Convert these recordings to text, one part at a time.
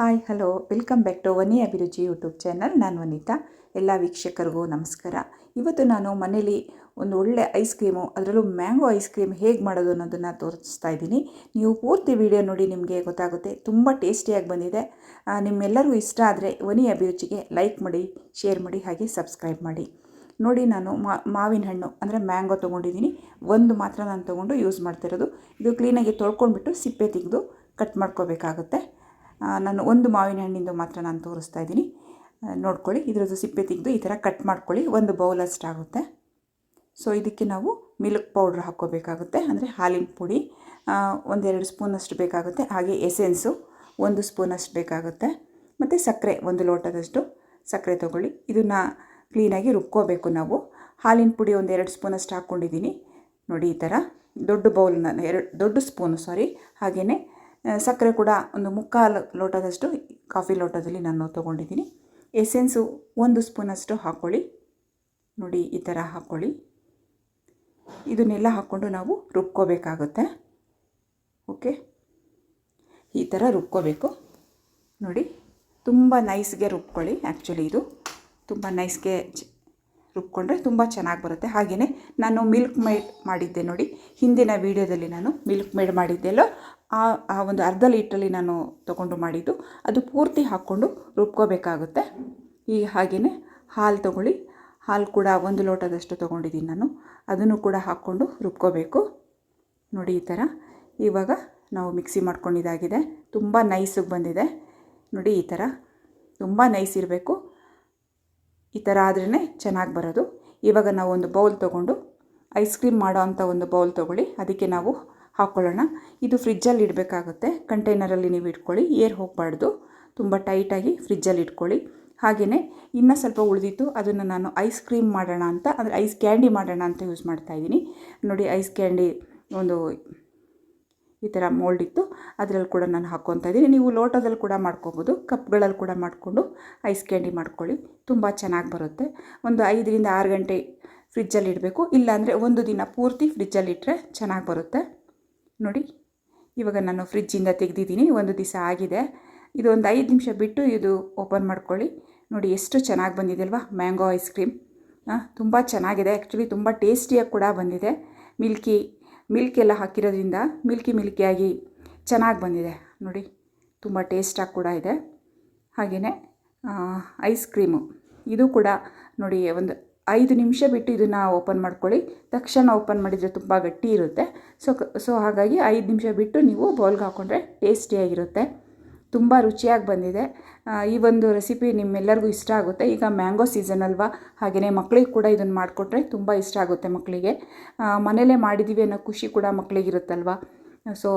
Hi hello welcome back to Vani Abhiruchi YouTube channel. ನಾನು ವನಿತಾ. ಎಲ್ಲ ವೀಕ್ಷಕರಿಗೂ ನಮಸ್ಕಾರ. ಇವತ್ತು ನಾನು ಮನೇಲಿ ಒಂದು ಒಳ್ಳೆ ಐಸ್ ಕ್ರೀಮು, ಅದರಲ್ಲೂ ಮ್ಯಾಂಗೋ ಐಸ್ ಕ್ರೀಮ್ ಹೇಗೆ ಮಾಡೋದು ಅನ್ನೋದನ್ನು ತೋರಿಸ್ತಾ ಇದ್ದೀನಿ. ನೀವು ಪೂರ್ತಿ ವಿಡಿಯೋ ನೋಡಿ ನಿಮಗೆ ಗೊತ್ತಾಗುತ್ತೆ. ತುಂಬ ಟೇಸ್ಟಿಯಾಗಿ ಬಂದಿದೆ. ನಿಮ್ಮೆಲ್ಲರಿಗೂ ಇಷ್ಟ ಆದರೆ ವನಿ ಅಭಿರುಚಿಗೆ ಲೈಕ್ ಮಾಡಿ, ಶೇರ್ ಮಾಡಿ, ಹಾಗೆ ಸಬ್ಸ್ಕ್ರೈಬ್ ಮಾಡಿ. ನೋಡಿ, ನಾನು ಮಾವಿನ ಹಣ್ಣು ಅಂದರೆ ಮ್ಯಾಂಗೋ ತೊಗೊಂಡಿದ್ದೀನಿ. ಒಂದು ಮಾತ್ರ ನಾನು ತೊಗೊಂಡು ಯೂಸ್ ಮಾಡ್ತಿರೋದು. ಇದು ಕ್ಲೀನಾಗಿ ತೊಳ್ಕೊಂಡ್ಬಿಟ್ಟು ಸಿಪ್ಪೆ ತೆಗೆದು ಕಟ್ ಮಾಡ್ಕೋಬೇಕಾಗುತ್ತೆ. ನಾನು ಒಂದು ಮಾವಿನ ಹಣ್ಣಿಂದು ಮಾತ್ರ ನಾನು ತೋರಿಸ್ತಾ ಇದ್ದೀನಿ. ನೋಡ್ಕೊಳ್ಳಿ, ಇದರದ್ದು ಸಿಪ್ಪೆ ತೆಗೆದು ಈ ಥರ ಕಟ್ ಮಾಡ್ಕೊಳ್ಳಿ. ಒಂದು ಬೌಲ್ ಅಷ್ಟಾಗುತ್ತೆ. ಸೊ ಇದಕ್ಕೆ ನಾವು ಮಿಲ್ಕ್ ಪೌಡ್ರ್ ಹಾಕ್ಕೋಬೇಕಾಗುತ್ತೆ, ಅಂದರೆ ಹಾಲಿನ ಪುಡಿ 1-2 ಸ್ಪೂನಷ್ಟು ಬೇಕಾಗುತ್ತೆ. ಹಾಗೆ ಎಸೆನ್ಸು 1 ಸ್ಪೂನಷ್ಟು ಬೇಕಾಗುತ್ತೆ. ಮತ್ತು ಸಕ್ಕರೆ 1 ಲೋಟದಷ್ಟು ಸಕ್ಕರೆ ತೊಗೊಳ್ಳಿ. ಇದನ್ನು ಕ್ಲೀನಾಗಿ ರುಬ್ಕೋಬೇಕು ನಾವು. ಹಾಲಿನ ಪುಡಿ 1-2 ಸ್ಪೂನಷ್ಟು ಹಾಕ್ಕೊಂಡಿದ್ದೀನಿ. ನೋಡಿ, ಈ ಥರ ದೊಡ್ಡ ಬೌಲ್, ನಾನು 2 ದೊಡ್ಡ ಸ್ಪೂನು ಹಾಗೆಯೇ ಸಕ್ಕರೆ ಕೂಡ 1/4 ಲೋಟದಷ್ಟು ಕಾಫಿ ಲೋಟದಲ್ಲಿ ನಾನು ತೊಗೊಂಡಿದ್ದೀನಿ. ಎಸೆನ್ಸು 1 ಸ್ಪೂನಷ್ಟು ಹಾಕ್ಕೊಳ್ಳಿ. ನೋಡಿ, ಈ ಥರ ಹಾಕ್ಕೊಳ್ಳಿ. ಇದನ್ನೆಲ್ಲ ಹಾಕ್ಕೊಂಡು ನಾವು ರುಬ್ಕೋಬೇಕಾಗುತ್ತೆ. ಓಕೆ, ಈ ಥರ ರುಬ್ಕೋಬೇಕು. ನೋಡಿ, ತುಂಬ ನೈಸ್ಗೆ ರುಬ್ಕೊಳ್ಳಿ. ಆ್ಯಕ್ಚುಲಿ ಇದು ತುಂಬ ನೈಸ್ಗೆ ರುಬ್ಕೊಂಡ್ರೆ ತುಂಬ ಚೆನ್ನಾಗಿ ಬರುತ್ತೆ. ಹಾಗೆಯೇ ನಾನು ಮಿಲ್ಕ್ ಮೇಡ್ ಮಾಡಿದ್ದೆ ನೋಡಿ, ಹಿಂದಿನ ವೀಡಿಯೋದಲ್ಲಿ ನಾನು ಮಿಲ್ಕ್ ಮೇಡ್ ಮಾಡಿದ್ದೆಲ್ಲೋ ಆ ಒಂದು ಅರ್ಧ ಲೀಟ್ರಲ್ಲಿ ನಾನು ತೊಗೊಂಡು ಮಾಡಿದ್ದು, ಅದು ಪೂರ್ತಿ ಹಾಕ್ಕೊಂಡು ರುಬ್ಕೋಬೇಕಾಗುತ್ತೆ. ಈಗ ಹಾಗೆಯೇ ಹಾಲು ತೊಗೊಳ್ಳಿ. ಹಾಲು ಕೂಡ 1 ಲೋಟದಷ್ಟು ತೊಗೊಂಡಿದ್ದೀನಿ ನಾನು. ಅದನ್ನು ಕೂಡ ಹಾಕ್ಕೊಂಡು ರುಬ್ಕೋಬೇಕು. ನೋಡಿ, ಈ ಥರ ಇವಾಗ ನಾವು ಮಿಕ್ಸಿ ಮಾಡ್ಕೊಂಡಿದ್ದಾಗಿದೆ. ತುಂಬ ನೈಸಿಗೆ ಬಂದಿದೆ. ನೋಡಿ, ಈ ಥರ ತುಂಬ ನೈಸ್ ಇರಬೇಕು. ಈ ಥರ ಆದ್ರೇ ಚೆನ್ನಾಗಿ ಬರೋದು. ಇವಾಗ ನಾವು ಒಂದು ಬೌಲ್ ತೊಗೊಂಡು ಐಸ್ ಕ್ರೀಮ್ ಮಾಡೋ ಅಂಥ ಒಂದು ಬೌಲ್ ತೊಗೊಳ್ಳಿ. ಅದಕ್ಕೆ ನಾವು ಹಾಕ್ಕೊಳ್ಳೋಣ. ಇದು ಫ್ರಿಜ್ಜಲ್ಲಿ ಇಡಬೇಕಾಗುತ್ತೆ. ಕಂಟೈನರಲ್ಲಿ ನೀವು ಇಟ್ಕೊಳ್ಳಿ, ಏರ್ ಹೋಗಬಾರ್ದು. ತುಂಬ ಟೈಟಾಗಿ ಫ್ರಿಜ್ಜಲ್ಲಿ ಇಟ್ಕೊಳ್ಳಿ. ಹಾಗೆಯೇ ಇನ್ನೂ ಸ್ವಲ್ಪ ಉಳಿದಿತ್ತು, ಅದನ್ನು ನಾನು ಐಸ್ ಕ್ರೀಮ್ ಮಾಡೋಣ ಅಂತ, ಅಂದರೆ ಐಸ್ ಕ್ಯಾಂಡಿ ಮಾಡೋಣ ಅಂತ ಯೂಸ್ ಮಾಡ್ತಾಯಿದ್ದೀನಿ. ನೋಡಿ, ಐಸ್ ಕ್ಯಾಂಡಿ ಒಂದು ಈ ಥರ ಮೋಲ್ಡ್ ಇತ್ತು, ಅದರಲ್ಲಿ ಕೂಡ ನಾನು ಹಾಕ್ಕೊತಾ ಇದ್ದೀನಿ. ನೀವು ಲೋಟದಲ್ಲಿ ಕೂಡ ಮಾಡ್ಕೊಬೋದು, ಕಪ್ಗಳಲ್ಲಿ ಕೂಡ ಮಾಡಿಕೊಂಡು ಐಸ್ ಕ್ಯಾಂಡಿ ಮಾಡ್ಕೊಳ್ಳಿ. ತುಂಬ ಚೆನ್ನಾಗಿ ಬರುತ್ತೆ. ಒಂದು 5-6 ಗಂಟೆ ಫ್ರಿಜ್ಜಲ್ಲಿ ಇಡಬೇಕು. ಇಲ್ಲಾಂದರೆ ಒಂದು ದಿನ ಪೂರ್ತಿ ಫ್ರಿಜ್ಜಲ್ಲಿ ಇಟ್ಟರೆ ಚೆನ್ನಾಗಿ ಬರುತ್ತೆ. ನೋಡಿ, ಇವಾಗ ನಾನು ಫ್ರಿಜ್ಜಿಂದ ತೆಗೆದಿದ್ದೀನಿ. ಒಂದು ದಿವಸ ಆಗಿದೆ. ಇದು ಒಂದು 5 ನಿಮಿಷ ಬಿಟ್ಟು ಇದು ಓಪನ್ ಮಾಡ್ಕೊಳ್ಳಿ. ನೋಡಿ, ಎಷ್ಟು ಚೆನ್ನಾಗಿ ಬಂದಿದೆ ಅಲ್ವಾ ಮ್ಯಾಂಗೋ ಐಸ್ ಕ್ರೀಮ್. ತುಂಬ ಚೆನ್ನಾಗಿದೆ. ಆ್ಯಕ್ಚುಲಿ ತುಂಬ ಟೇಸ್ಟಿಯಾಗಿ ಕೂಡ ಬಂದಿದೆ. ಮಿಲ್ಕ್ ಎಲ್ಲ ಹಾಕಿರೋದ್ರಿಂದ ಮಿಲ್ಕಿಯಾಗಿ ಚೆನ್ನಾಗಿ ಬಂದಿದೆ. ನೋಡಿ, ತುಂಬ ಟೇಸ್ಟಾಗಿ ಕೂಡ ಇದೆ. ಹಾಗೆಯೇ ಐಸ್ ಕ್ರೀಮು ಇದು ಕೂಡ ನೋಡಿ, ಒಂದು 5 ನಿಮಿಷ ಬಿಟ್ಟು ಇದನ್ನು ಓಪನ್ ಮಾಡ್ಕೊಳ್ಳಿ. ತಕ್ಷಣ ಓಪನ್ ಮಾಡಿದರೆ ತುಂಬ ಗಟ್ಟಿ ಇರುತ್ತೆ. ಸೊ ಹಾಗಾಗಿ 5 ನಿಮಿಷ ಬಿಟ್ಟು ನೀವು ಬೌಲ್ಗೆ ಹಾಕ್ಕೊಂಡ್ರೆ ಟೇಸ್ಟಿಯಾಗಿರುತ್ತೆ. ತುಂಬ ರುಚಿಯಾಗಿ ಬಂದಿದೆ. ಈ ಒಂದು ರೆಸಿಪಿ ನಿಮ್ಮೆಲ್ಲರಿಗೂ ಇಷ್ಟ ಆಗುತ್ತೆ. ಈಗ ಮ್ಯಾಂಗೋ ಸೀಸನ್ ಅಲ್ವಾ, ಹಾಗೆಯೇ ಮಕ್ಕಳಿಗೆ ಕೂಡ ಇದನ್ನು ಮಾಡಿಕೊಟ್ರೆ ತುಂಬ ಇಷ್ಟ ಆಗುತ್ತೆ ಮಕ್ಕಳಿಗೆ. ಮನೇಲೇ ಮಾಡಿದ್ದೀವಿ ಅನ್ನೋ ಖುಷಿ ಕೂಡ ಮಕ್ಕಳಿಗಿರುತ್ತಲ್ವ. ಸೊ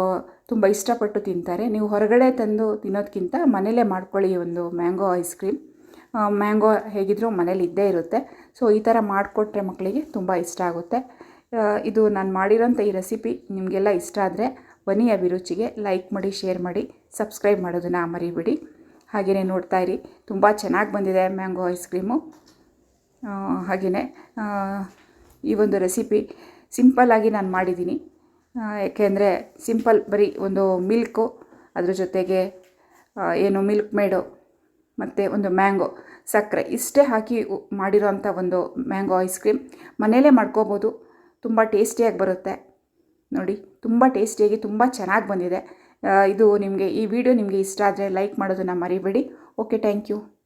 ತುಂಬ ಇಷ್ಟಪಟ್ಟು ತಿಂತಾರೆ. ನೀವು ಹೊರಗಡೆ ತಂದು ತಿನ್ನೋದಕ್ಕಿಂತ ಮನೇಲೇ ಮಾಡ್ಕೊಳ್ಳಿ ಒಂದು ಮ್ಯಾಂಗೋ ಐಸ್ ಕ್ರೀಮ್. ಮ್ಯಾಂಗೋ ಹೇಗಿದ್ರೂ ಮನೇಲಿ ಇದ್ದೇ ಇರುತ್ತೆ. ಸೊ ಈ ಥರ ಮಾಡಿಕೊಟ್ರೆ ಮಕ್ಕಳಿಗೆ ತುಂಬ ಇಷ್ಟ ಆಗುತ್ತೆ. ಇದು ನಾನು ಮಾಡಿರೋಂಥ ಈ ರೆಸಿಪಿ ನಿಮಗೆಲ್ಲ ಇಷ್ಟ ಆದರೆ ವನಿ ಅಭಿರುಚಿಗೆ ಲೈಕ್ ಮಾಡಿ, ಶೇರ್ ಮಾಡಿ, ಸಬ್ಸ್ಕ್ರೈಬ್ ಮಾಡೋದನ್ನು ಮರಿಬೇಡಿ. ಹಾಗೆಯೇ ನೋಡ್ತಾ ಇರಿ, ತುಂಬ ಚೆನ್ನಾಗಿ ಬಂದಿದೆ ಮ್ಯಾಂಗೋ ಐಸ್ ಕ್ರೀಮು. ಹಾಗೆಯೇ ಈ ಒಂದು ರೆಸಿಪಿ ಸಿಂಪಲ್ಲಾಗಿ ನಾನು ಮಾಡಿದ್ದೀನಿ. ಯಾಕೆಂದರೆ ಸಿಂಪಲ್, ಬರೀ ಒಂದು ಮಿಲ್ಕು, ಅದ್ರ ಜೊತೆಗೆ ಮಿಲ್ಕ್ ಮೇಡು ಮತ್ತು ಒಂದು ಮ್ಯಾಂಗೋ, ಸಕ್ಕರೆ ಇಷ್ಟೇ ಹಾಕಿ ಮಾಡಿರೋಂಥ ಒಂದು ಮ್ಯಾಂಗೋ ಐಸ್ ಕ್ರೀಮ್ ಮನೆಯಲ್ಲೇ ಮಾಡ್ಕೋಬೋದು. ತುಂಬ ಟೇಸ್ಟಿಯಾಗಿ ಬರುತ್ತೆ. ನೋಡಿ, ತುಂಬ ಟೇಸ್ಟಿಯಾಗಿ ತುಂಬ ಚೆನ್ನಾಗಿ ಬಂದಿದೆ. ಇದು ನಿಮಗೆ ಈ ವಿಡಿಯೋ ನಿಮಗೆ ಇಷ್ಟ ಆದರೆ ಲೈಕ್ ಮಾಡೋದನ್ನು ಮರಿಬೇಡಿ. Okay, thank you.